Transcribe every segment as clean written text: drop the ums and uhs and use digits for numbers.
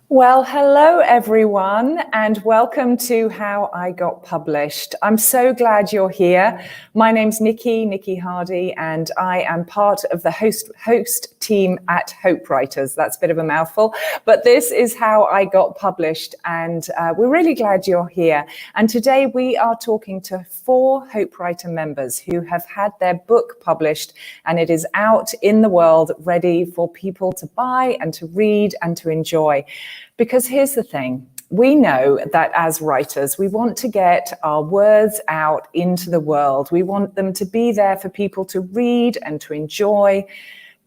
Well, hello everyone, and welcome to How I Got Published. I'm so glad you're here. My name's Nikki Hardy, and I am part of the host team at Hope Writers. That's a bit of a mouthful, but this is How I Got Published, and we're really glad you're here. And today we are talking to 4 Hope Writer members who have had their book published, and it is out in the world ready for people to buy and to read and to enjoy. Because here's the thing, we know that as writers, we want to get our words out into the world. We want them to be there for people to read and to enjoy.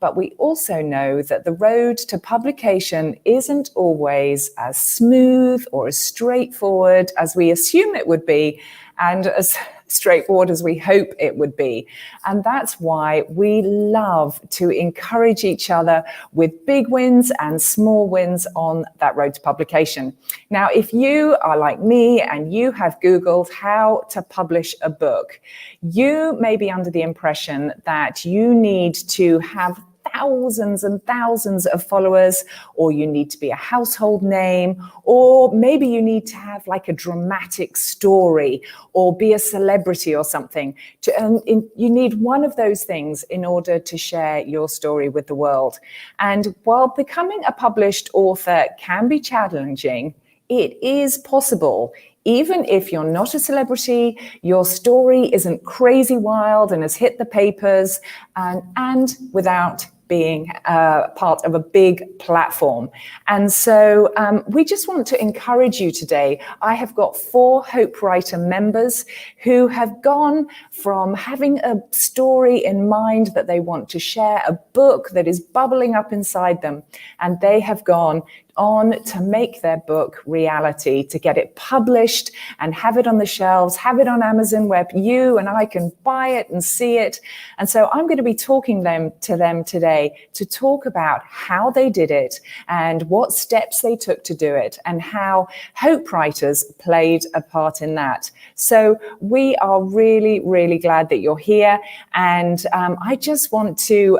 But we also know that the road to publication isn't always as smooth or as straightforward as we assume it would be, and as straightforward as we hope it would be. And that's why we love to encourage each other with big wins and small wins on that road to publication. Now, if you are like me and you have Googled how to publish a book, you may be under the impression that you need to have thousands and thousands of followers, or you need to be a household name, or maybe you need to have like a dramatic story or be a celebrity or something. You need one of those things in order to share your story with the world. And while becoming a published author can be challenging, it is possible. Even if you're not a celebrity, your story isn't crazy wild and has hit the papers, and without being part of a big platform. And so we just want to encourage you today. I have got 4 Hope Writer members who have gone from having a story in mind that they want to share, a book that is bubbling up inside them, and they have gone on to make their book reality, to get it published and have it on the shelves, have it on Amazon where you and I can buy it and see it. And so I'm going to be talking to them today to talk about how they did it and what steps they took to do it and how Hope Writers played a part in that. So we are really, really glad that you're here. And I just want to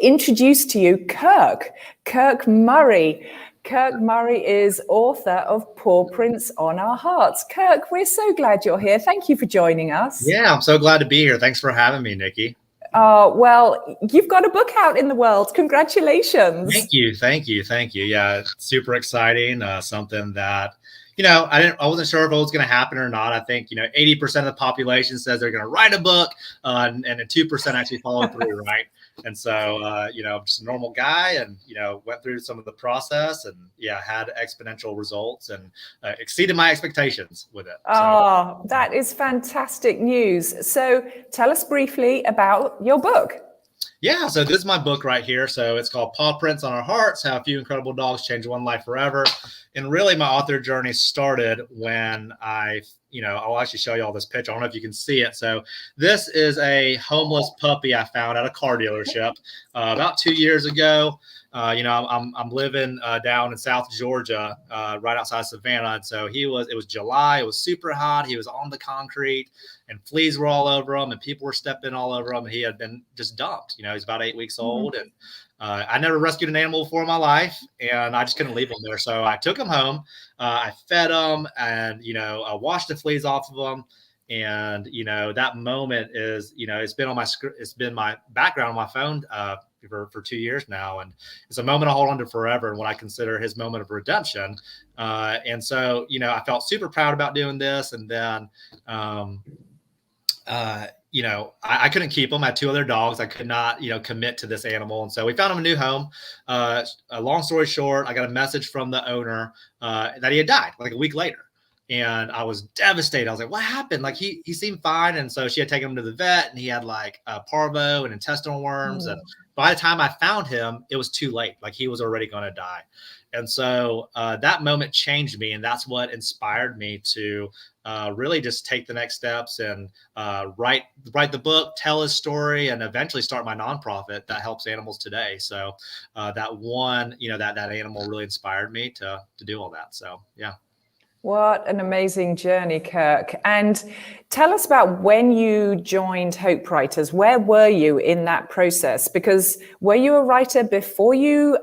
introduce to you Kirk Murray. Kirk Murray is author of Paw Prints on Our Hearts. Kirk, we're so glad you're here. Thank you for joining us. Yeah, I'm so glad to be here. Thanks for having me, Nikki. Well, you've got a book out in the world. Congratulations. Thank you. Yeah, it's super exciting. Something that, I wasn't sure if it was going to happen or not. I think, 80% of the population says they're going to write a book, and then 2% actually follow through, right? And so, I'm just a normal guy and, went through some of the process and had exponential results and exceeded my expectations with it. Oh, that is fantastic news. So tell us briefly about your book. Yeah, so this is my book right here. So it's called Paw Prints on Our Hearts, How a Few Incredible Dogs Change One Life Forever. And really my author journey started when I'll actually show you all this picture. I don't know if you can see it. So this is a homeless puppy I found at a car dealership about 2 years ago. I'm living down in South Georgia, right outside Savannah. And so it was July, it was super hot. He was on the concrete and fleas were all over him and people were stepping all over him. And he had been just dumped. He's about 8 weeks old. And I never rescued an animal before in my life, and I just couldn't leave him there. So I took him home. I fed him and, I washed the fleas off of him. And, that moment is, it's been my background on my phone for 2 years now. And it's a moment I hold on to forever and what I consider his moment of redemption. And so, I felt super proud about doing this. And then, I couldn't keep him. I had 2 other dogs. I could not, commit to this animal. And so we found him a new home. A long story short, I got a message from the owner that he had died like a week later. And I was devastated. I was like, what happened? Like he seemed fine. And so she had taken him to the vet and he had like parvo and intestinal worms. And by the time I found him, it was too late. Like he was already going to die. And so that moment changed me. And that's what inspired me to really just take the next steps and write the book, tell his story, and eventually start my nonprofit that helps animals today. So that animal really inspired me to do all that. So, yeah. What an amazing journey, Kirk. And tell us about when you joined Hope Writers. Where were you in that process? Because were you a writer before you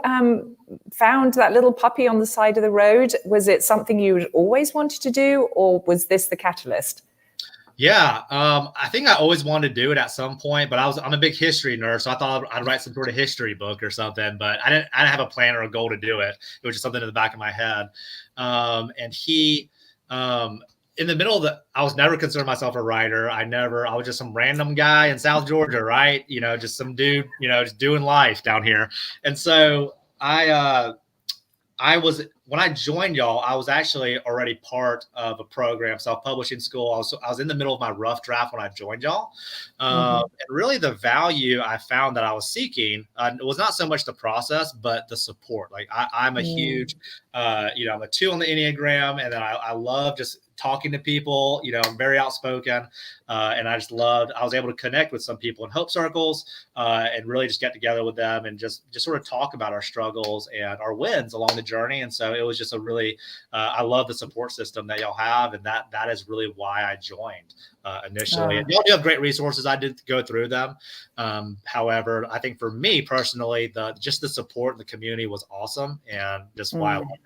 found that little puppy on the side of the road? Was it something you had always wanted to do, or was this the catalyst? Yeah, I think I always wanted to do it at some point, but I'm a big history nerd, so I thought I'd write some sort of history book or something. But I didn't have a plan or a goal to do it. It was just something in the back of my head. And he, in the middle of I was never considered myself a writer. I was just some random guy in South Georgia, right? Just some dude, just doing life down here. And so when I joined y'all, I was actually already part of a program, self-publishing school. I was in the middle of my rough draft when I joined y'all. And really the value I found that I was seeking was not so much the process, but the support. Like I'm a huge, I'm a 2 on the Enneagram, and then I love just talking to people. I'm very outspoken, and I was able to connect with some people in Hope Circles, and really just get together with them and just sort of talk about our struggles and our wins along the journey. And so it was just a really, I love the support system that y'all have, and that is really why I joined initially. And y'all do have great resources. I did go through them. However, I think for me personally, just the support in the community was awesome, and just why I love it.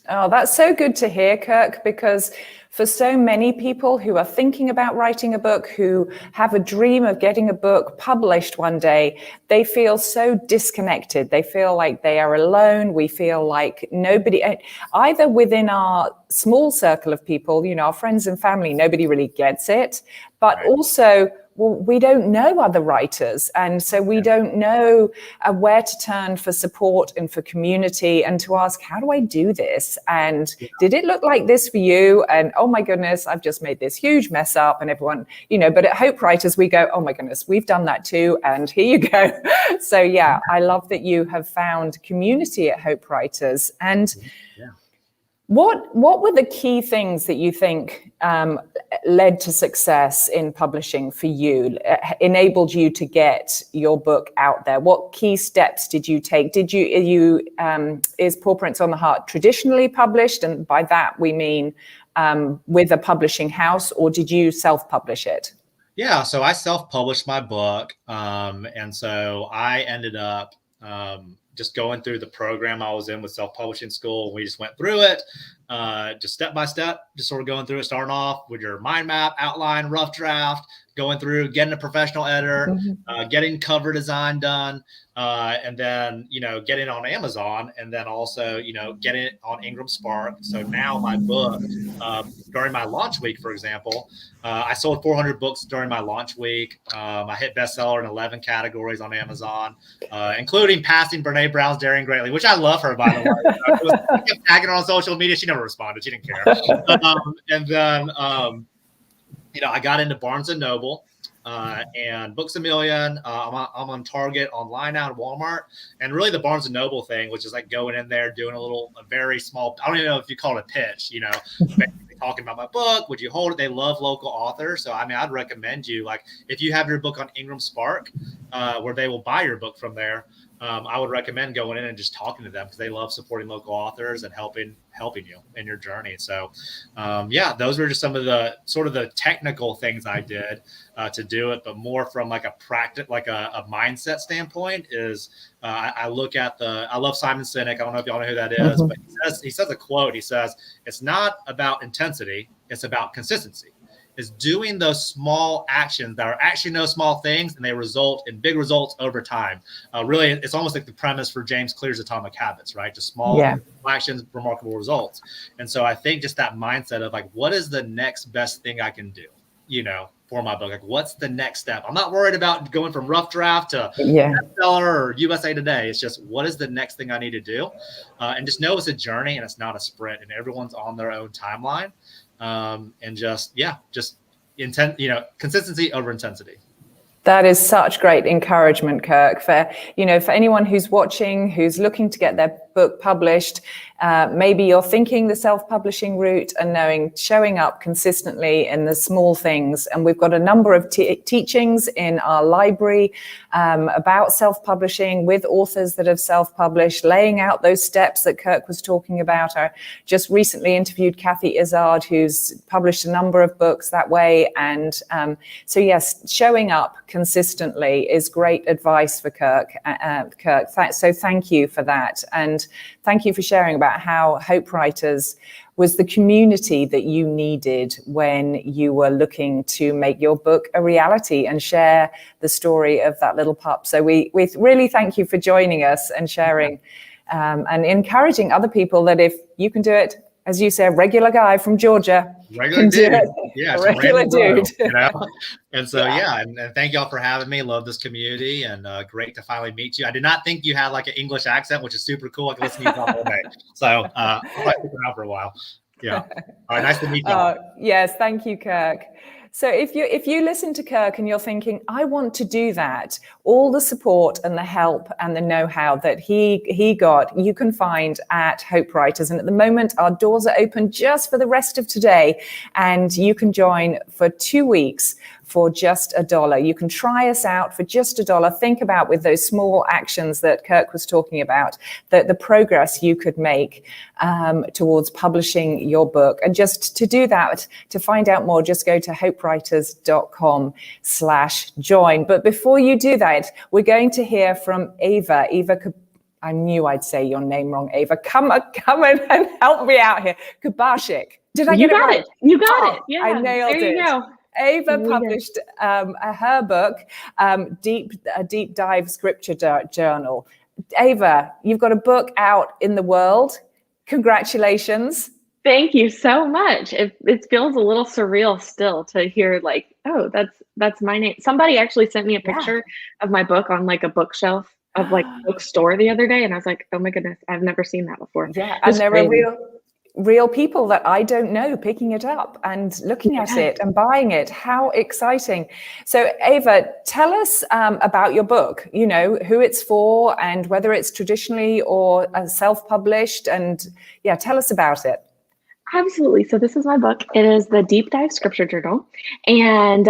Oh, that's so good to hear, Kirk, because for so many people who are thinking about writing a book, who have a dream of getting a book published one day, they feel so disconnected. They feel like they are alone. We feel like nobody, either within our small circle of people, our friends and family, nobody really gets it, but also, well, we don't know other writers. And so we don't know where to turn for support and for community, and to ask, how do I do this? And did it look like this for you? And oh my goodness, I've just made this huge mess up. And everyone, but at Hope Writers, we go, oh my goodness, we've done that too. And here you go. So yeah, I love that you have found community at Hope Writers. And what were the key things that you think led to success in publishing for you, enabled you to get your book out there? What key steps did you take? Is Paw Prints on the Heart traditionally published? And by that, we mean with a publishing house, or did you self-publish it? Yeah, so I self-published my book. And so I ended up just going through the program I was in with self-publishing school. We just went through it, just step by step, just sort of going through it, starting off with your mind map, outline, rough draft, going through, getting a professional editor, getting cover design done, and then, getting on Amazon, and then also, getting it on Ingram Spark. So now my book, during my launch week, for example, I sold 400 books during my launch week. I hit bestseller in 11 categories on Amazon, including passing Brene Brown's Daring Greatly, which I love her, by the way. I kept tagging her on social media. She never responded. She didn't care. And then, I got into Barnes & Noble and Books A Million. I'm on Target, online now, at Walmart. And really the Barnes & Noble thing was just like going in there, doing a very small, I don't even know if you call it a pitch, basically talking about my book. Would you hold it? They love local authors. So, I'd recommend you, like, if you have your book on Ingram Spark, where they will buy your book from there, I would recommend going in and just talking to them, because they love supporting local authors and helping you in your journey. So, those were just some of the sort of the technical things I did to do it, but more from like a mindset standpoint is I love Simon Sinek. I don't know if y'all know who that is, but he says a quote. He says, "It's not about intensity, it's about consistency." Is doing those small actions that are actually no small things, and they result in big results over time. Really, it's almost like the premise for James Clear's Atomic Habits, right? Just small actions, remarkable results. And so I think just that mindset of like, what is the next best thing I can do, for my book? Like, what's the next step? I'm not worried about going from rough draft to bestseller or USA Today. It's just, what is the next thing I need to do? And just know it's a journey and it's not a sprint, and everyone's on their own timeline. And just consistency over intensity. That is such great encouragement, Kirk, for anyone who's watching, who's looking to get their book published. Maybe you're thinking the self-publishing route and showing up consistently in the small things. And we've got a number of teachings in our library about self-publishing with authors that have self-published, laying out those steps that Kirk was talking about. I just recently interviewed Kathy Izzard, who's published a number of books that way. And so yes, showing up consistently is great advice for Kirk. So thank you for that. And And thank you for sharing about how Hope Writers was the community that you needed when you were looking to make your book a reality and share the story of that little pup. So we really thank you for joining us and sharing and encouraging other people that if you can do it, as you say, a regular guy from Georgia regular can dude. do it. Yeah, a regular dude. And so, and thank y'all for having me. Love this community and great to finally meet you. I did not think you had like an English accent, which is super cool. I can listen to you talk all day. So I'll probably stick around for a while. Yeah. All right. Nice to meet y'all. Yes. Thank you, Kirk. So if you listen to Kirk and you're thinking, I want to do that, all the support and the help and the know-how that he got, you can find at Hope Writers. And at the moment, our doors are open just for the rest of today. And you can join for 2 weeks for just $1. You can try us out for just $1. Think about, with those small actions that Kirk was talking about, the progress you could make towards publishing your book. And just to do that, to find out more, just go to hopewriters.com/join. But before you do that, we're going to hear from Ava. I knew I'd say your name wrong, Ava. Come in and help me out here. Kubashik. Did I get it right? You got it. Yeah, I nailed it. There you go. Ava published her book, a deep dive scripture journal. Ava, you've got a book out in the world. Congratulations. Thank you so much. It feels a little surreal still to hear like, oh, that's my name. Somebody actually sent me a picture of my book on like a bookshelf of like a bookstore the other day. And I was like, oh my goodness, I've never seen that before. Yeah, and there are real people that I don't know picking it up and looking at it and buying it. How exciting. So Ava, tell us about your book, who it's for and whether it's traditionally or self-published, and tell us about it. Absolutely. So this is my book. It is the Deep Dive Scripture Journal. And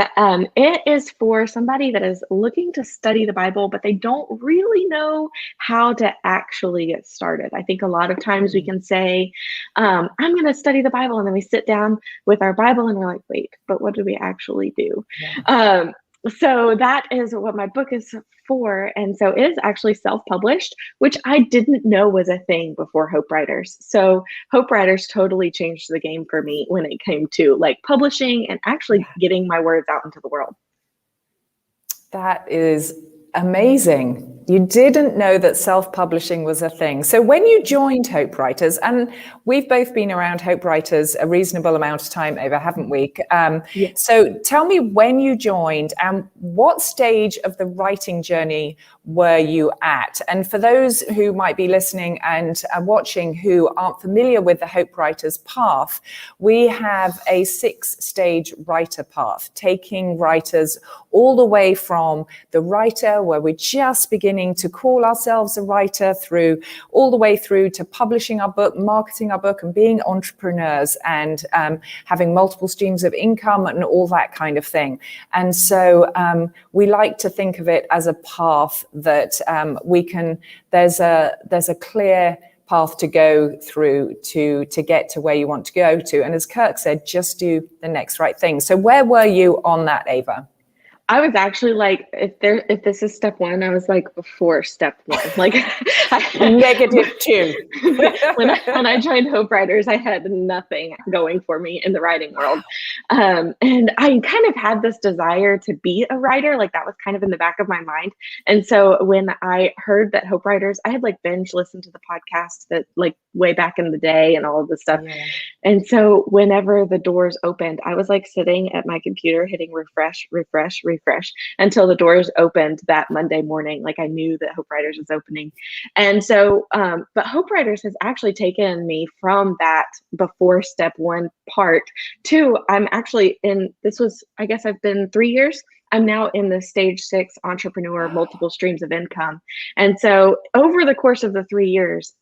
it is for somebody that is looking to study the Bible, but they don't really know how to actually get started. I think a lot of times we can say, I'm going to study the Bible. And then we sit down with our Bible and we're like, wait, but what do we actually do? Yeah. So that is what my book is for. And so it is actually self-published, which I didn't know was a thing before Hope Writers. So Hope Writers totally changed the game for me when it came to like publishing and actually getting my words out into the world. That is amazing. You didn't know that self-publishing was a thing. So when you joined Hope Writers, and we've both been around Hope Writers a reasonable amount of time over, haven't we? So tell me when you joined and what stage of the writing journey were you at? And for those who might be listening and watching who aren't familiar with the Hope Writers path, we have a 6-stage writer path, taking writers all the way from the writer, where we're just beginning to call ourselves a writer, all the way through to publishing our book, marketing our book, and being entrepreneurs and having multiple streams of income and all that kind of thing. And so we like to think of it as a path that there's a clear path to go through to get to where you want to go to. And as Kirk said, just do the next right thing. So where were you on that, Ava? I was actually like, if this is step 1, I was like before step 1, like -2. when I joined Hope Writers, I had nothing going for me in the writing world. And I kind of had this desire to be a writer, like that was kind of in the back of my mind. And so when I heard that Hope Writers, I had like binge listened to the podcast that like way back in the day and all of this stuff. Yeah. And so whenever the doors opened, I was like sitting at my computer hitting refresh until the doors opened that Monday morning. Like I knew that Hope Writers was opening. And so, but Hope Writers has actually taken me from that before step 1 part to I'm actually I guess I've been 3 years. I'm now in the stage 6 entrepreneur, multiple streams of income. And so over the course of the 3 years,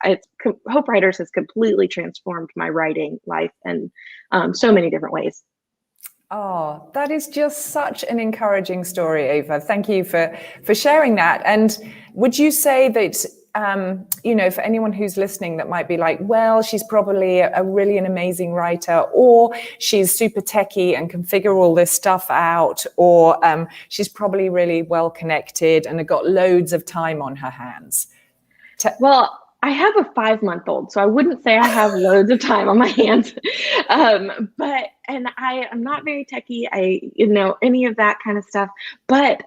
Hope Writers has completely transformed my writing life in so many different ways. Oh, that is just such an encouraging story, Ava. Thank you for sharing that. And would you say that, for anyone who's listening that might be like, well, she's probably an amazing writer, or she's super techie and can figure all this stuff out, or she's probably really well connected and got loads of time on her hands. Well, I have a 5-month-old, so I wouldn't say I have loads of time on my hands. And I'm not very techie. Any of that kind of stuff. But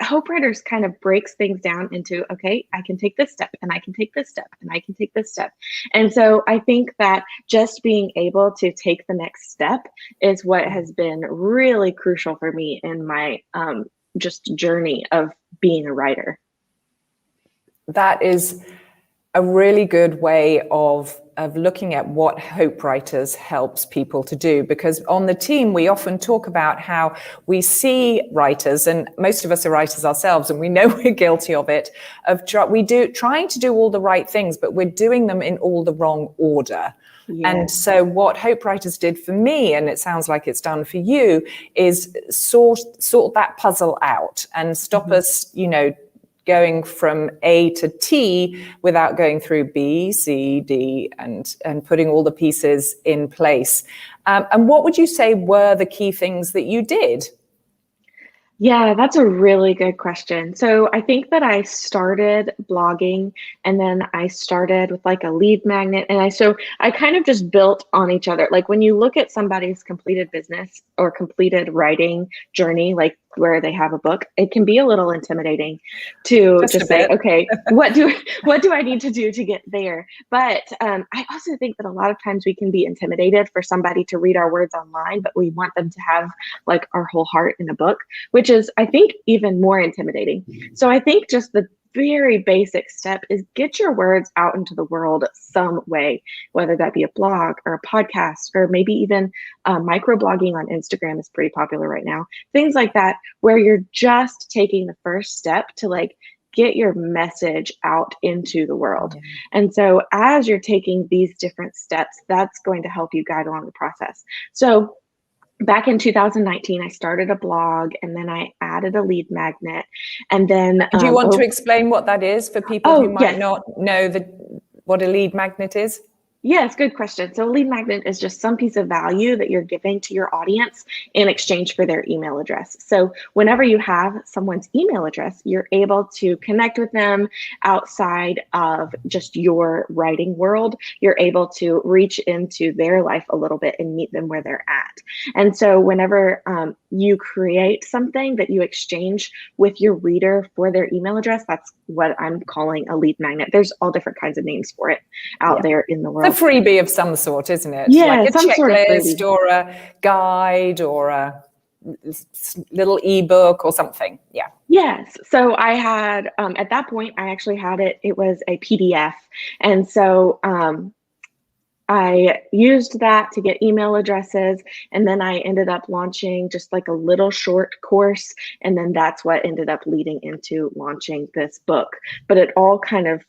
Hope Writers kind of breaks things down into, okay, I can take this step and I can take this step and I can take this step. And so I think that just being able to take the next step is what has been really crucial for me in my just journey of being a writer. That is a really good way of looking at what Hope Writers helps people to do, because on the team we often talk about how we see writers, and most of us are writers ourselves, and we know we're guilty of it, of trying to do all the right things, but we're doing them in all the wrong order. Yeah. And so what Hope Writers did for me, and it sounds like it's done for you, is sort that puzzle out and stop us, going from A to T without going through B, C, D, and putting all the pieces in place. And what would you say were the key things that you did? Yeah, that's a really good question. So I think that I started blogging, and then I started with like a lead magnet. And I kind of just built on each other. Like when you look at somebody's completed business or completed writing journey, like where they have a book, it can be a little intimidating to just say, okay, what do I need to do to get there? But I also think that a lot of times we can be intimidated for somebody to read our words online, but we want them to have like our whole heart in a book, which is, I think, even more intimidating. So I think just the very basic step is get your words out into the world some way, whether that be a blog or a podcast, or maybe even microblogging on Instagram is pretty popular right now. Things like that, where you're just taking the first step to like get your message out into the world. Yeah. And so as you're taking these different steps, that's going to help you guide along the process. So back in 2019, I started a blog, and then I added a lead magnet. And then do you want to explain what that is for people who might not know what a lead magnet is? Yes, good question. So a lead magnet is just some piece of value that you're giving to your audience in exchange for their email address. So whenever you have someone's email address, you're able to connect with them outside of just your writing world. You're able to reach into their life a little bit and meet them where they're at. And so whenever you create something that you exchange with your reader for their email address, that's what I'm calling a lead magnet. There's all different kinds of names for it out there in the world. A freebie of some sort, isn't it? Yeah, like a some checklist sort of freebie, or a guide or a little ebook or something. Yeah. Yes. So I had at that point, I actually had it was a PDF, and so I used that to get email addresses, and then I ended up launching just like a little short course, and then that's what ended up leading into launching this book. But it all kind of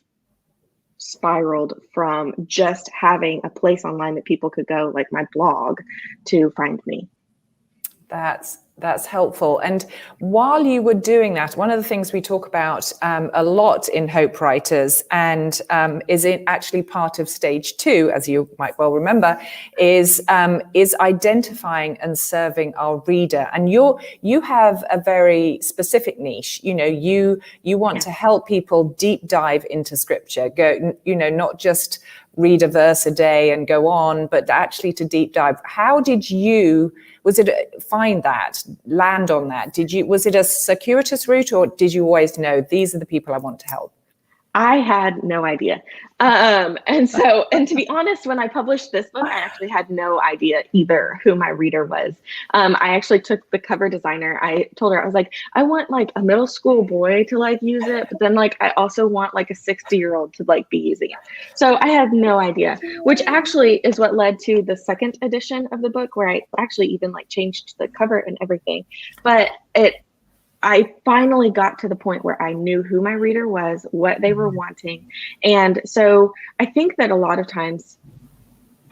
spiraled from just having a place online that people could go, like my blog, to find me. That's helpful. And while you were doing that, one of the things we talk about a lot in Hope Writers, and is actually part of stage 2, as you might well remember, is identifying and serving our reader. And you have a very specific niche. You want to help people deep dive into scripture. Go, not just read a verse a day and go on, but actually to deep dive. How did you? Was it land on that? Was it a circuitous route, or did you always know these are the people I want to help? I had no idea. And to be honest, when I published this book, I actually had no idea either who my reader was. I actually took the cover designer. I told her, I was like, I want like a middle school boy to like use it, but then like I also want like a 60-year-old to like be using it. So I had no idea, which actually is what led to the second edition of the book, where I actually even like changed the cover and everything. But I finally got to the point where I knew who my reader was, what they were wanting. And so I think that a lot of times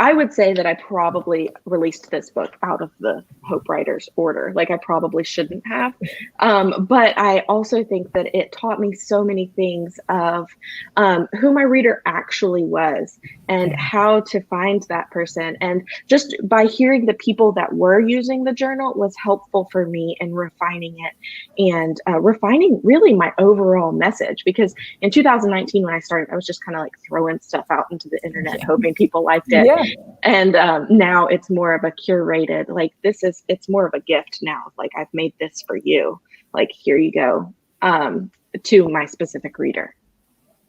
I would say that I probably released this book out of the Hope Writers order. Like I probably shouldn't have. But I also think that it taught me so many things of who my reader actually was and how to find that person. And just by hearing the people that were using the journal was helpful for me in refining it and refining really my overall message. Because in 2019, when I started, I was just kind of like throwing stuff out into the internet, hoping people liked it. Yeah. And now it's more of a curated, like it's more of a gift now. Like I've made this for you, like, here you go, to my specific reader.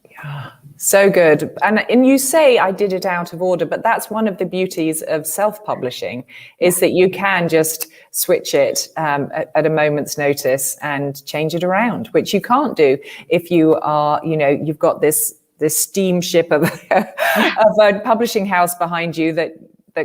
Yeah, so good. And you say I did it out of order, but that's one of the beauties of self-publishing is that you can just switch it at a moment's notice and change it around, which you can't do if you are, you've got this steamship of a publishing house behind you that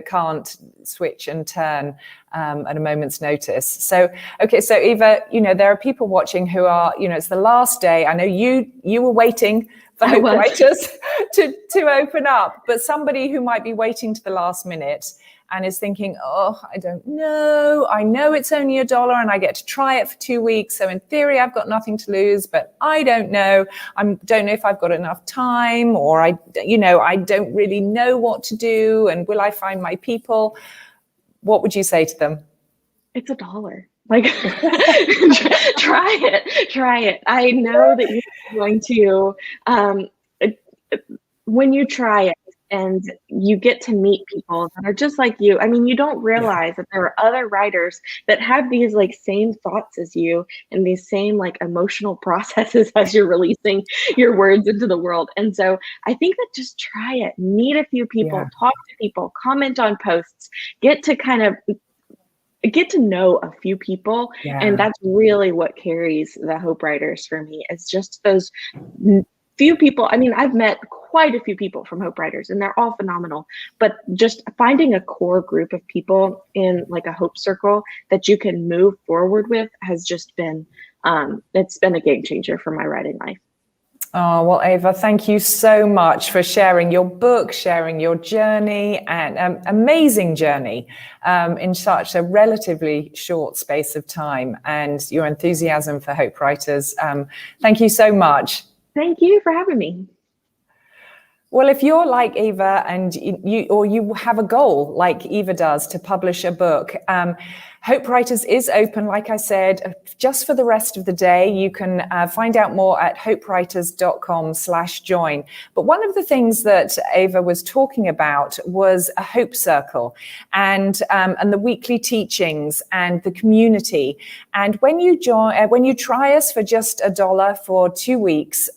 can't switch and turn at a moment's notice. So, okay, so Eva, there are people watching who are, it's the last day. I know you were waiting for Hope Writers to open up, but somebody who might be waiting to the last minute and is thinking, oh, I don't know. I know it's only $1 and I get to try it for 2 weeks. So in theory, I've got nothing to lose, but I don't know. I don't know if I've got enough time, or I don't really know what to do. And will I find my people? What would you say to them? It's $1. Like, try it. I know that you're going to, when you try it, and you get to meet people that are just like you. I mean, you don't realize that there are other writers that have these like same thoughts as you and these same like emotional processes as you're releasing your words into the world. And so I think that just try it, meet a few people, talk to people, comment on posts, get to know a few people. And that's really what carries the Hope Writers for me. It's just those few people. I mean, I've met quite a few people from Hope Writers and they're all phenomenal, but just finding a core group of people in like a Hope circle that you can move forward with has just been, it's been a game changer for my writing life. Oh, well, Eva, thank you so much for sharing your book, sharing your journey, and amazing journey in such a relatively short space of time, and your enthusiasm for Hope Writers. Thank you so much. Thank you for having me. Well, if you're like Eva and you have a goal like Eva does to publish a book, Hope Writers is open, like I said, just for the rest of the day. You can find out more at hopewriters.com/join. But one of the things that Eva was talking about was a Hope Circle and the weekly teachings and the community. And when you try us for just $1 for 2 weeks,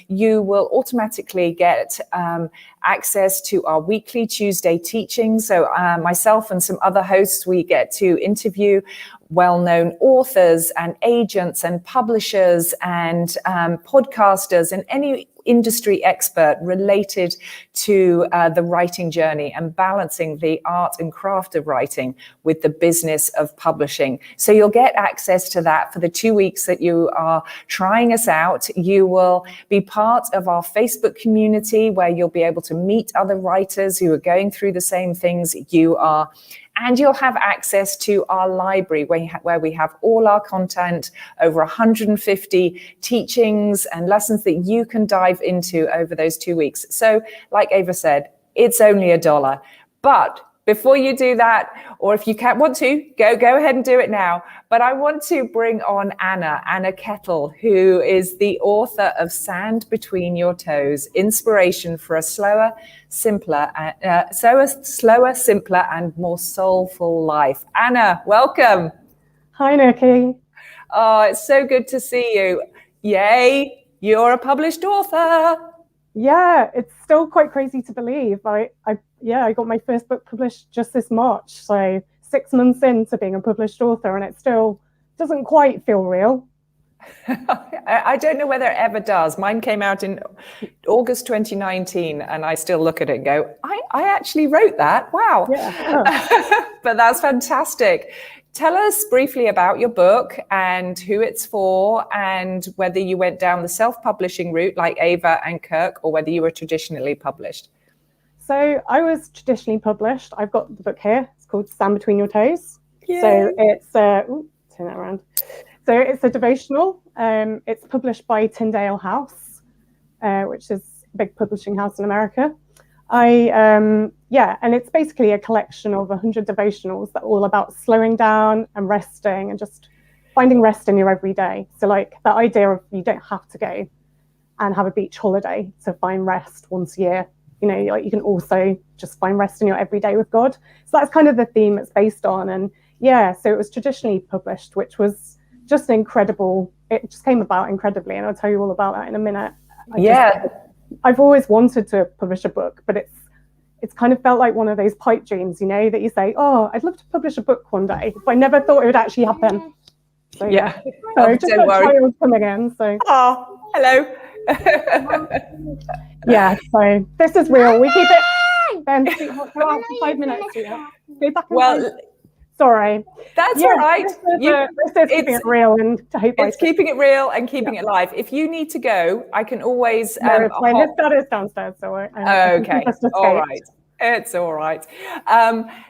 you will automatically get access to our weekly Tuesday teachings. So myself and some other hosts, we get to interview well-known authors and agents and publishers and podcasters and any industry expert related to the writing journey and balancing the art and craft of writing with the business of publishing. So you'll get access to that for the 2 weeks that you are trying us out. You will be part of our Facebook community where you'll be able to meet other writers who are going through the same things you are. And you'll have access to our library where we have all our content, over 150 teachings and lessons that you can dive into over those 2 weeks. So like Eva said, it's only $1. But before you do that, or if you want to, go ahead and do it now. But I want to bring on Anna Kettle, who is the author of Sand Between Your Toes, Inspiration for a Slower, Simpler, and More Soulful Life. Anna, welcome. Hi, Nikki. Oh, it's so good to see you. Yay, you're a published author. Yeah, it's still quite crazy to believe. I got my first book published just this March, so 6 months into being a published author, and it still doesn't quite feel real. I don't know whether it ever does. Mine came out in August 2019, and I still look at it and go, I actually wrote that. Wow. Yeah. But that's fantastic. Tell us briefly about your book and who it's for, and whether you went down the self-publishing route like Ava and Kirk, or whether you were traditionally published. So I was traditionally published. I've got the book here. It's called Stand Between Your Toes. Yay. So it's turn that around. So it's a devotional. It's published by Tyndale House, which is a big publishing house in America. And it's basically a collection of 100 devotionals that are all about slowing down and resting and just finding rest in your everyday. So like that idea of you don't have to go and have a beach holiday to find rest once a year. You know, like you can also just find rest in your everyday with God. So that's kind of the theme it's based on. And yeah, so it was traditionally published, which was just incredible. It just came about incredibly, and I'll tell you all about that in a minute. I've always wanted to publish a book, but it's kind of felt like one of those pipe dreams, you know, that you say, oh, I'd love to publish a book one day, but I never thought it would actually happen. So yeah, so just that child coming in. So hello. Yeah, so this is real. We keep it. Ben, sweetheart, go out for 5 minutes. Sweetheart. Go back. Sorry. That's all right. This is keeping it real, and to hope it's keeping it real and keeping it live. If you need to go, I can always. No, his dad is downstairs, so okay. All right. It's all right.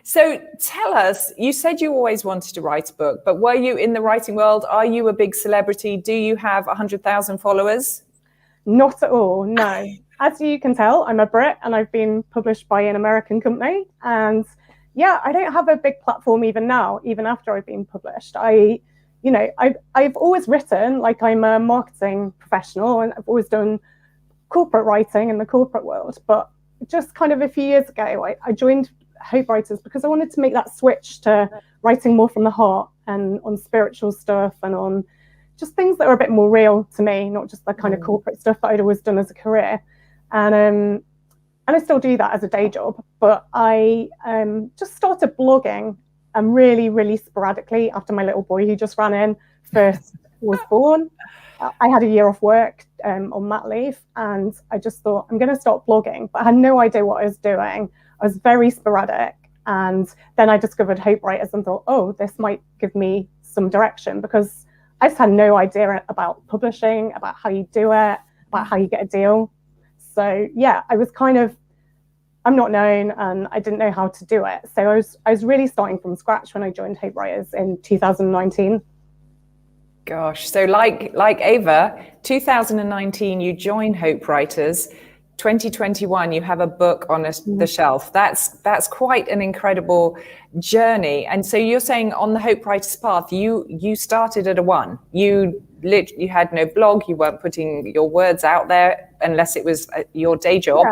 So tell us, you said you always wanted to write a book, but were you in the writing world? Are you a big celebrity? Do you have 100,000 followers? Not at all, no. As you can tell, I'm a Brit and I've been published by an American company. And yeah, I don't have a big platform even now, even after I've been published. I've always written, like I'm a marketing professional, and I've always done corporate writing in the corporate world. But just kind of a few years ago, I joined Hope Writers because I wanted to make that switch to writing more from the heart and on spiritual stuff and on just things that are a bit more real to me, not just the kind of corporate stuff that I'd always done as a career. And I still do that as a day job, but I just started blogging really, really sporadically after my little boy who just ran in first was born. I had a year off work on mat leave, and I just thought, I'm going to start blogging, but I had no idea what I was doing. I was very sporadic. And then I discovered Hope Writers and thought, oh, this might give me some direction, because I just had no idea about publishing, about how you do it, about how you get a deal. So yeah, I was I'm not known and I didn't know how to do it. So I was really starting from scratch when I joined Hope Writers in 2019. Gosh, so like Ava, 2019 you joined Hope Writers. 2021 you have a book on the shelf. That's quite an incredible journey. And so you're saying on the Hope Writers path, you started at a 1. You had no blog, you weren't putting your words out there unless it was your day job.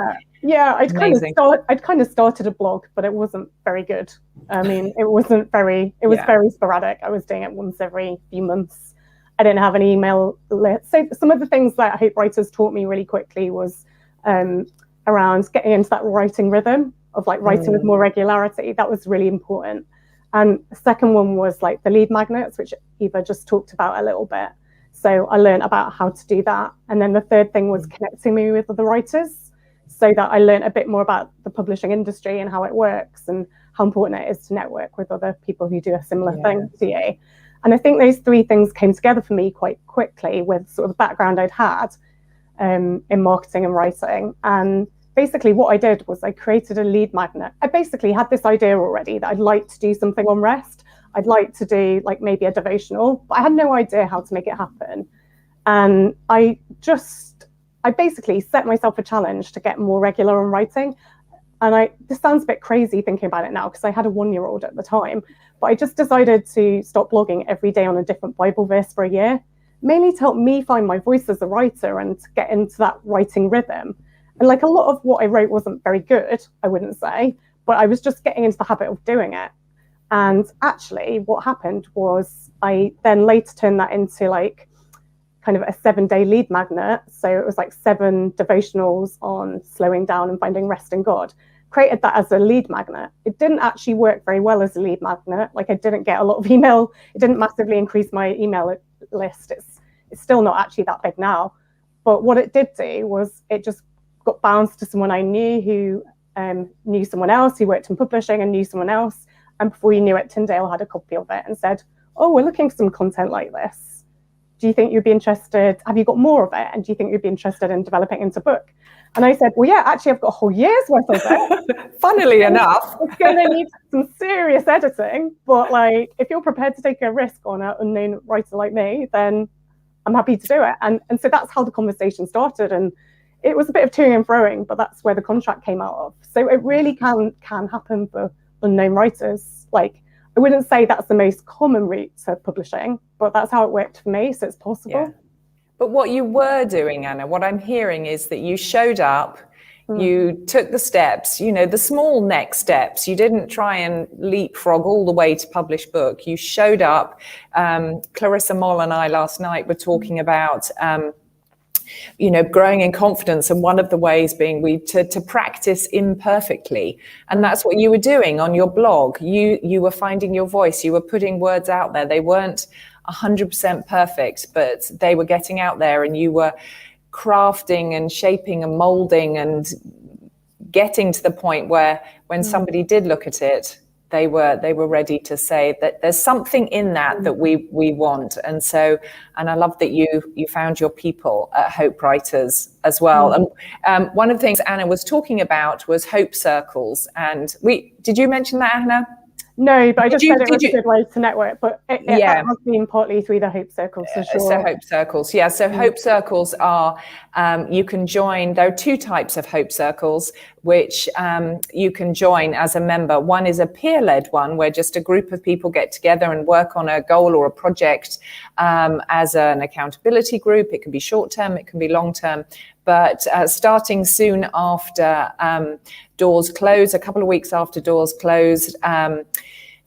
Yeah, I'd kind of started a blog, but it wasn't very good. I mean, it was very sporadic. I was doing it once every few months. I didn't have an email list. So some of the things that Hope Writers taught me really quickly was around getting into that writing rhythm of like writing with more regularity. That was really important. And the second one was like the lead magnets, which Eva just talked about a little bit. So I learned about how to do that. And then the third thing was connecting me with other writers, so that I learned a bit more about the publishing industry and how it works and how important it is to network with other people who do a similar thing to you. And I think those 3 things came together for me quite quickly with sort of the background I'd had in marketing and writing. And basically what I did was I created a lead magnet. I basically had this idea already that I'd like to do something on rest. I'd like to do like maybe a devotional, but I had no idea how to make it happen. And I basically set myself a challenge to get more regular on writing. And this sounds a bit crazy thinking about it now, because I had a 1-year-old at the time, but I just decided to start blogging every day on a different Bible verse for a year, mainly to help me find my voice as a writer and to get into that writing rhythm. And like a lot of what I wrote wasn't very good, I wouldn't say, but I was just getting into the habit of doing it. And actually what happened was I then later turned that into like kind of a 7-day lead magnet. So it was like 7 devotionals on slowing down and finding rest in God. Created that as a lead magnet. It didn't actually work very well as a lead magnet. Like I didn't get a lot of email. It didn't massively increase my email list. It's still not actually that big now. But what it did do was it just got bounced to someone I knew who knew someone else who worked in publishing and knew someone else. And before you knew it, Tyndale had a copy of it and said, oh, we're looking for some content like this. do you think you'd be interested? Have you got more of it? And do you think you'd be interested in developing it into a book? And I said, well, yeah, actually, I've got a whole year's worth of it. Funnily enough. It's going to need some serious editing. But like, if you're prepared to take a risk on an unknown writer like me, then I'm happy to do it. And so that's how the conversation started. And it was a bit of toing and froing, but that's where the contract came out of. So it really can happen for unknown writers. Like, I wouldn't say that's the most common route to publishing, but that's how it worked for me. So it's possible. Yeah. But what you were doing, Anna, what I'm hearing is that you showed up, you took the steps, the small next steps. You didn't try and leapfrog all the way to publish book. You showed up. Clarissa Moll and I last night were talking about, growing in confidence. And one of the ways being to practice imperfectly. And that's what you were doing on your blog. You were finding your voice. You were putting words out there. They weren't 100% perfect, but they were getting out there, and you were crafting and shaping and molding and getting to the point where when somebody did look at it, they were ready to say that there's something in that we want. And I love that you found your people at Hope Writers as well. And one of the things Anna was talking about was Hope Circles. And did you mention that, Anna? No, but I just said it was a good way to network, but it has been partly through the Hope Circles for sure. So Hope Circles, yeah. So Hope Circles are, you can join, there are two types of Hope Circles, which you can join as a member. One is a peer-led one, where just a group of people get together and work on a goal or a project as an accountability group. It can be short-term, it can be long-term. But starting soon after doors close, a couple of weeks after doors closed,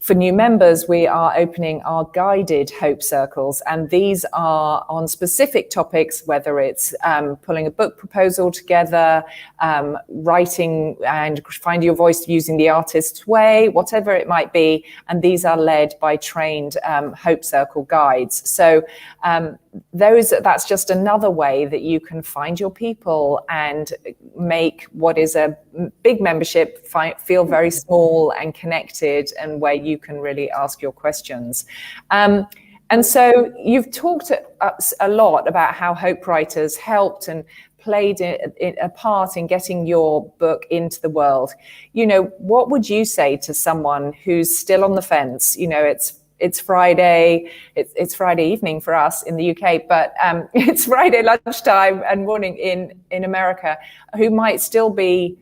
for new members, we are opening our guided Hope Circles. And these are on specific topics, whether it's pulling a book proposal together, writing and finding your voice using the artist's way, whatever it might be. And these are led by trained Hope Circle guides. So that's just another way that you can find your people and make what is a big membership feel very small and connected, and where you can really ask your questions. And so you've talked a lot about how Hope Writers helped and played a part in getting your book into the world. What would you say to someone who's still on the fence? It's Friday. It's Friday evening for us in the UK, but it's Friday lunchtime and morning in America, who might still be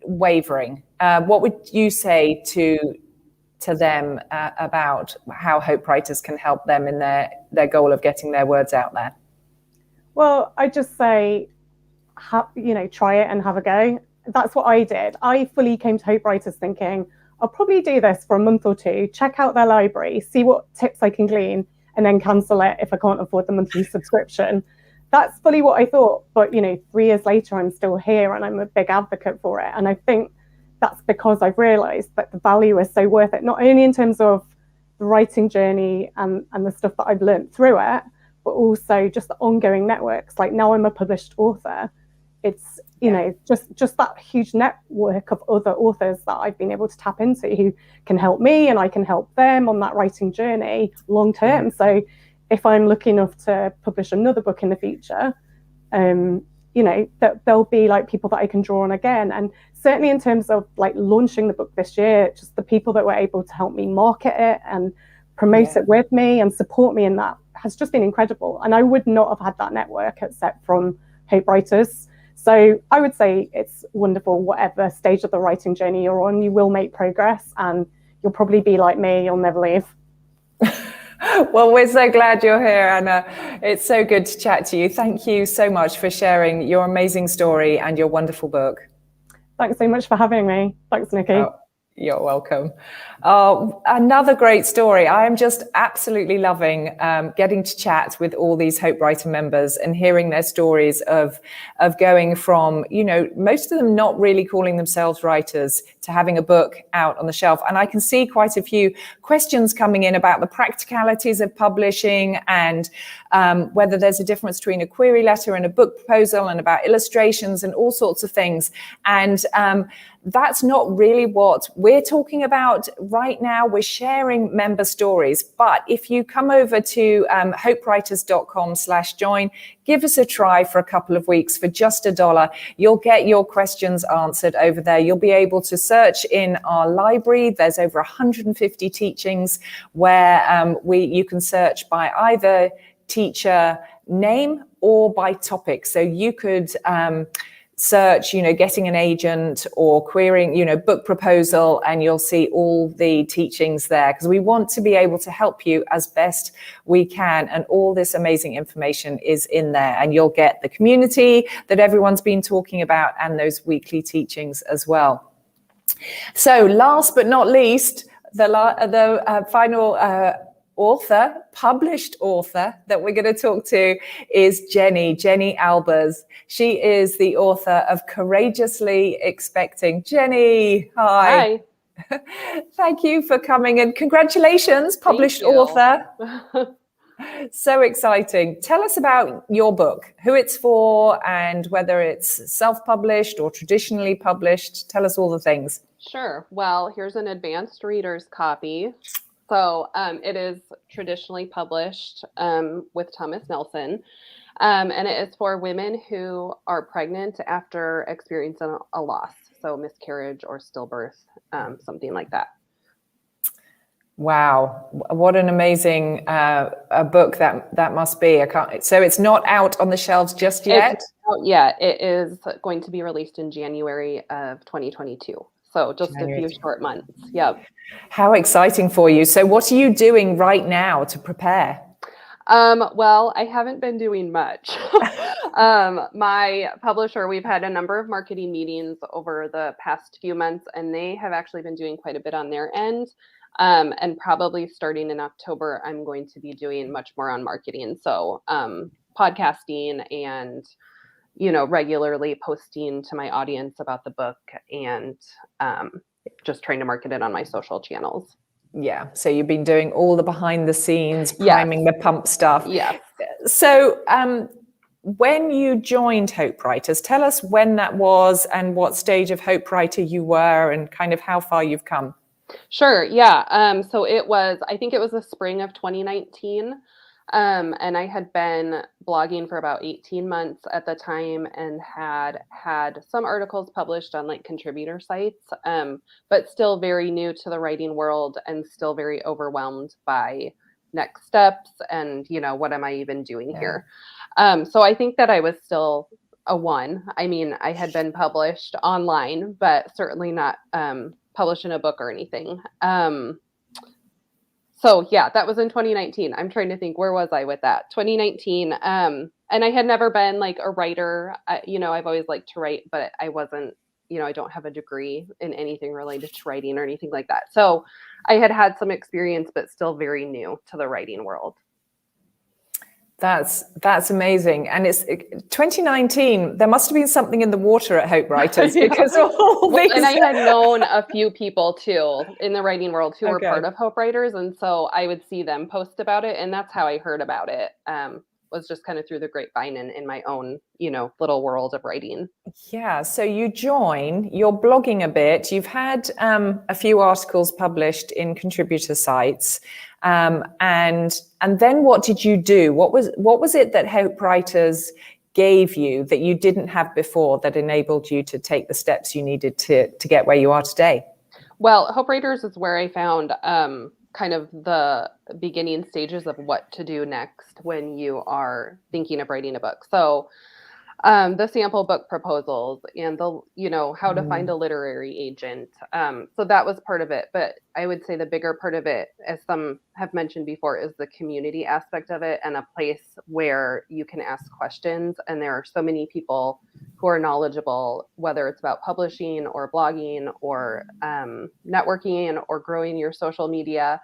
wavering. What would you say to them about how Hope Writers can help them in their goal of getting their words out there? Well, I just say, try it and have a go. That's what I did. I fully came to Hope Writers thinking, I'll probably do this for a month or two, check out their library, see what tips I can glean, and then cancel it if I can't afford the monthly subscription. That's fully what I thought. But, 3 years later, I'm still here and I'm a big advocate for it. And I think that's because I've realized that the value is so worth it, not only in terms of the writing journey and the stuff that I've learned through it, but also just the ongoing networks. Like now I'm a published author. It's, just that huge network of other authors that I've been able to tap into who can help me and I can help them on that writing journey long term. So if I'm lucky enough to publish another book in the future, that there'll be like people that I can draw on again. And certainly in terms of like launching the book this year, just the people that were able to help me market it and promote it with me and support me in that has just been incredible. And I would not have had that network except from Hope Writers. So I would say it's wonderful. Whatever stage of the writing journey you're on, you will make progress and you'll probably be like me, you'll never leave. Well, we're so glad you're here, Anna. It's so good to chat to you. Thank you so much for sharing your amazing story and your wonderful book. Thanks so much for having me. Thanks, Nikki. Oh, you're welcome. Another great story. I am just absolutely loving getting to chat with all these Hope Writer members and hearing their stories of going from, most of them not really calling themselves writers to having a book out on the shelf. And I can see quite a few questions coming in about the practicalities of publishing and whether there's a difference between a query letter and a book proposal, and about illustrations and all sorts of things. And that's not really what we're talking about right now, we're sharing member stories. But if you come over to hopewriters.com/join, give us a try for a couple of weeks for just $1. You'll get your questions answered over there. You'll be able to search in our library. There's over 150 teachings where you can search by either teacher name or by topic. So you could search, getting an agent or querying, book proposal, and you'll see all the teachings there, because we want to be able to help you as best we can. And all this amazing information is in there, and you'll get the community that everyone's been talking about and those weekly teachings as well. So last but not least, the final published author that we're going to talk to is Jenny Albers. She is the author of Courageously Expecting. Jenny, hi. Thank you for coming, and congratulations, published author. So exciting. Tell us about your book, who it's for, and whether it's self-published or traditionally published. Tell us all the things. Sure. Well, here's an advanced reader's copy. So it is traditionally published with Thomas Nelson, and it is for women who are pregnant after experiencing a loss, so miscarriage or stillbirth, something like that. Wow, what an amazing a book that must be. So it's not out on the shelves just yet? It's not yet. It is going to be released in January of 2022. So just a few short months. Yep. How exciting for you. So what are you doing right now to prepare? Well, I haven't been doing much. My publisher, we've had a number of marketing meetings over the past few months, and they have actually been doing quite a bit on their end. And probably starting in October, I'm going to be doing much more on marketing. So podcasting and regularly posting to my audience about the book, and just trying to market it on my social channels. Yeah. So you've been doing all the behind the scenes, priming the pump stuff. Yeah. So when you joined Hope Writers, tell us when that was and what stage of Hope Writer you were and kind of how far you've come. Sure. Yeah. So I think it was the spring of 2019. And I had been blogging for about 18 months at the time, and had some articles published on contributor sites, but still very new to the writing world and still very overwhelmed by next steps and, what am I even doing here? So I think that I was still a one. I mean, I had been published online, but certainly not published in a book or anything. So yeah, that was in 2019. I'm trying to think, where was I with that? 2019. And I had never been a writer. I've always liked to write, but I wasn't, I don't have a degree in anything related to writing or anything like that. So I had some experience, but still very new to the writing world. That's amazing. And it's 2019. There must have been something in the water at Hope Writers because all these. And I had known a few people too in the writing world who were part of Hope Writers, and so I would see them post about it, and that's how I heard about it. Was just kind of through the grapevine and in my own, little world of writing. Yeah. So you're blogging a bit. You've had a few articles published in contributor sites. And then what did you do? What was it that Hope Writers gave you that you didn't have before that enabled you to take the steps you needed to get where you are today? Well, Hope Writers is where I found kind of the beginning stages of what to do next when you are thinking of writing a book. So the sample book proposals and how to find a literary agent. So that was part of it. But I would say the bigger part of it, as some have mentioned before, is the community aspect of it and a place where you can ask questions. And there are so many people who are knowledgeable, whether it's about publishing or blogging or networking or growing your social media.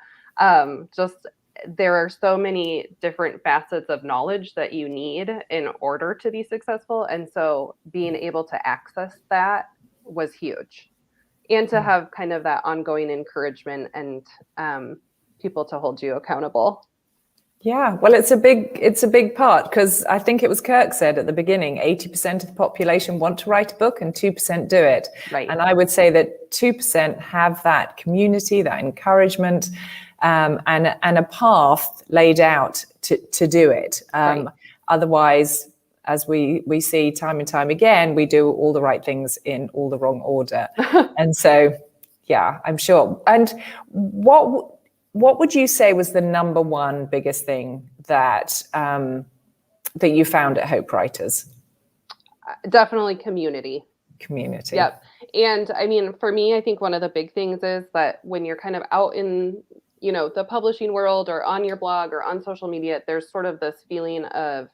There are so many different facets of knowledge that you need in order to be successful. And so being able to access that was huge. And to have kind of that ongoing encouragement and people to hold you accountable. Yeah, well, it's a big part, because I think it was Kirk said at the beginning, 80% of the population want to write a book and 2% do it. Right. And I would say that 2% have that community, that encouragement, and a path laid out to do it. Right. Otherwise, as we see time and time again, we do all the right things in all the wrong order. And so, yeah, I'm sure. And what would you say was the number one biggest thing that that you found at Hope Writers? Definitely community. Community. Yep. And I mean, for me, I think one of the big things is that when you're kind of out in, the publishing world or on your blog or on social media, there's sort of this feeling of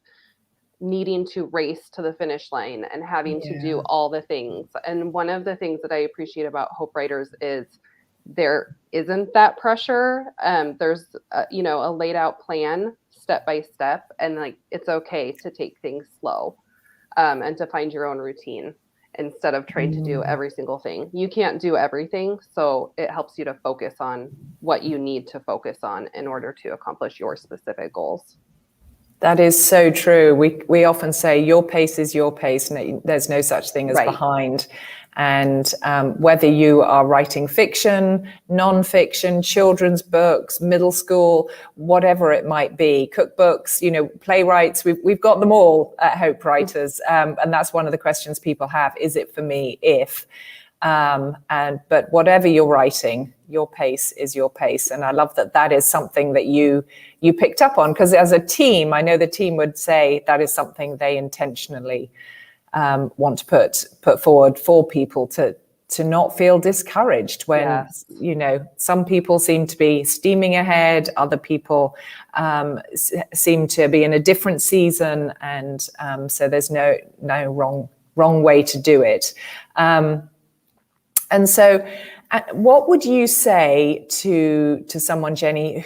needing to race to the finish line and having to do all the things. And one of the things that I appreciate about Hope Writers is there isn't that pressure. There's a laid out plan step by step, and like it's okay to take things slow and to find your own routine instead of trying to do every single thing. You can't do everything, so it helps you to focus on what you need to focus on in order to accomplish your specific goals. That is so true. We often say your pace is your pace, and there's no such thing as behind. And whether you are writing fiction, non-fiction, children's books, middle school, whatever it might be, cookbooks, playwrights, we've got them all at Hope Writers. And that's one of the questions people have: is it for me? But whatever you're writing, your pace is your pace. And I love that is something that you picked up on, because as a team, I know the team would say that is something they intentionally want to put forward for people to not feel discouraged when, some people seem to be steaming ahead, other people seem to be in a different season. And so there's no wrong way to do it. And so what would you say to someone, Jenny,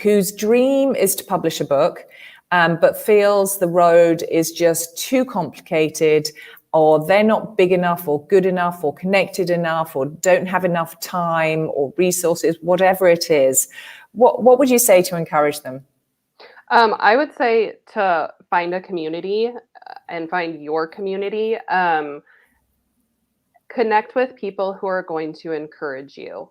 whose dream is to publish a book, but feels the road is just too complicated, or they're not big enough or good enough or connected enough, or don't have enough time or resources, whatever it is? What would you say to encourage them? I would say to find a community and find your community. Connect with people who are going to encourage you.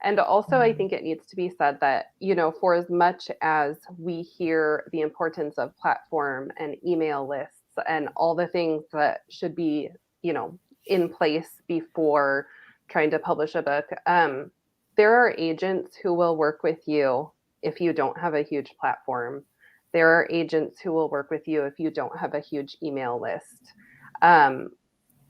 And also, I think it needs to be said that, for as much as we hear the importance of platform and email lists and all the things that should be, in place before trying to publish a book, there are agents who will work with you if you don't have a huge platform. There are agents who will work with you if you don't have a huge email list.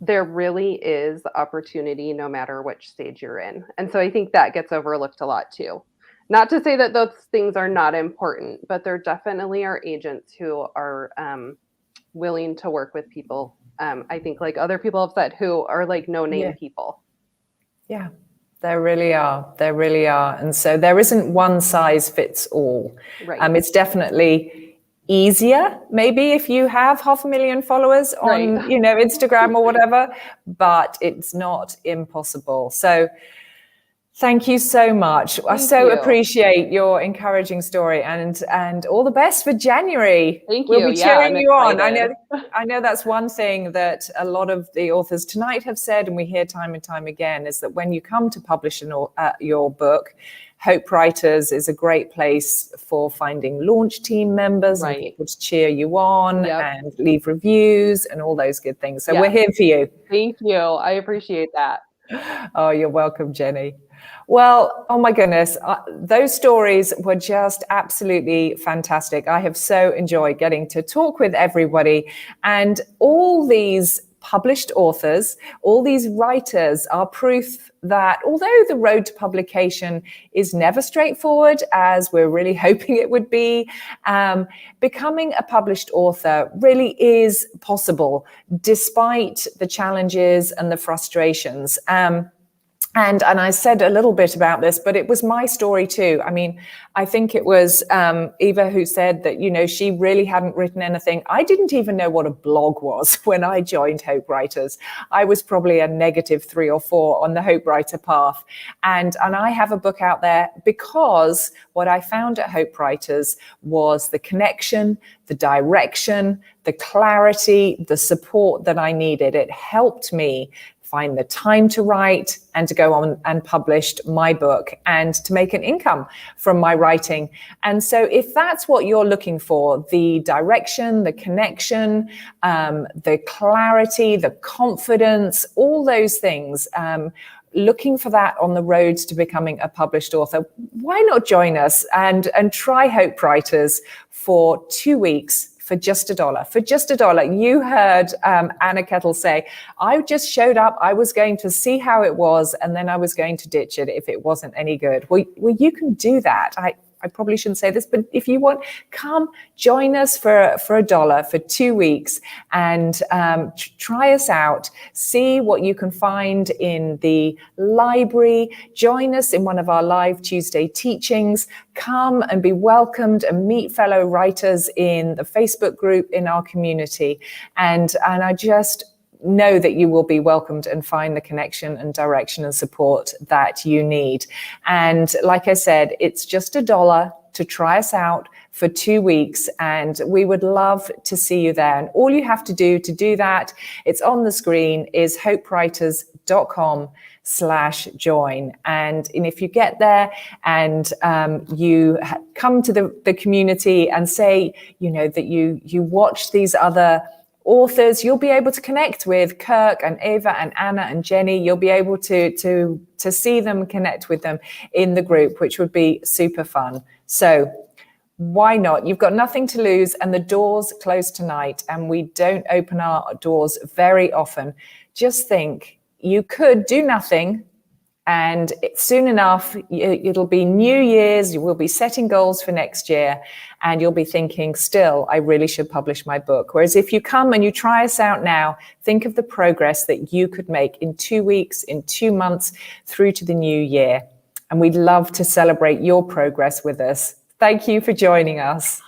There really is opportunity no matter which stage you're in. And so I think that gets overlooked a lot too. Not to say that those things are not important, but there definitely are agents who are willing to work with people. I think like other people have said, who are like no-name people. Yeah, there really are. There really are. And so there isn't one size fits all. Right. It's definitely easier maybe if you have 500,000 followers on Instagram or whatever, but it's not impossible. So thank you so much. I so appreciate your encouraging story, and all the best for January. Thank you. We'll be cheering you on. I know that's one thing that a lot of the authors tonight have said, and we hear time and time again, is that when you come to publish your book, Hope Writers is a great place for finding launch team members and people to cheer you on and leave reviews and all those good things. So we're here for you. Thank you. I appreciate that. Oh, you're welcome, Jenny. Well, oh my goodness, those stories were just absolutely fantastic. I have so enjoyed getting to talk with everybody, and all these published authors, all these writers are proof that although the road to publication is never straightforward, as we're really hoping it would be, becoming a published author really is possible despite the challenges and the frustrations. And I said a little bit about this, but it was my story too. I mean, I think it was Eva who said that, you know, she really hadn't written anything. I didn't even know what a blog was when I joined Hope Writers. I was probably a -3 or 4 on the Hope Writer path. And I have a book out there because what I found at Hope Writers was the connection, the direction, the clarity, the support that I needed. It helped me find the time to write and to go on and publish my book and to make an income from my writing. And so if that's what you're looking for, the direction, the connection, the clarity, the confidence, all those things, looking for that on the road to becoming a published author, why not join us and try Hope Writers for 2 weeks for just $1. For just $1. You heard Anna Kettle say, I just showed up, I was going to see how it was, and then I was going to ditch it if it wasn't any good. Well, you can do that. I probably shouldn't say this, but if you want, come join us for $1 for 2 weeks and try us out. See what you can find in the library. Join us in one of our live Tuesday teachings. Come and be welcomed and meet fellow writers in the Facebook group in our community. And I just know that you will be welcomed and find the connection and direction and support that you need. And like I said, it's just $1 to try us out for 2 weeks, and we would love to see you there. And all you have to do that, it's on the screen, is hopewriters.com/join. And if you get there and you come to the community and say, you know, that you watch these other authors, you'll be able to connect with Kirk and Eva and Anna and Jenny. You'll be able to see them, connect with them in the group, which would be super fun. So why not? You've got nothing to lose, and the doors close tonight, and we don't open our doors very often. Just think, you could do nothing, and soon enough, it'll be New Year's, you will be setting goals for next year, and you'll be thinking, still, I really should publish my book. Whereas if you come and you try us out now, think of the progress that you could make in 2 weeks, in 2 months, through to the new year. And we'd love to celebrate your progress with us. Thank you for joining us.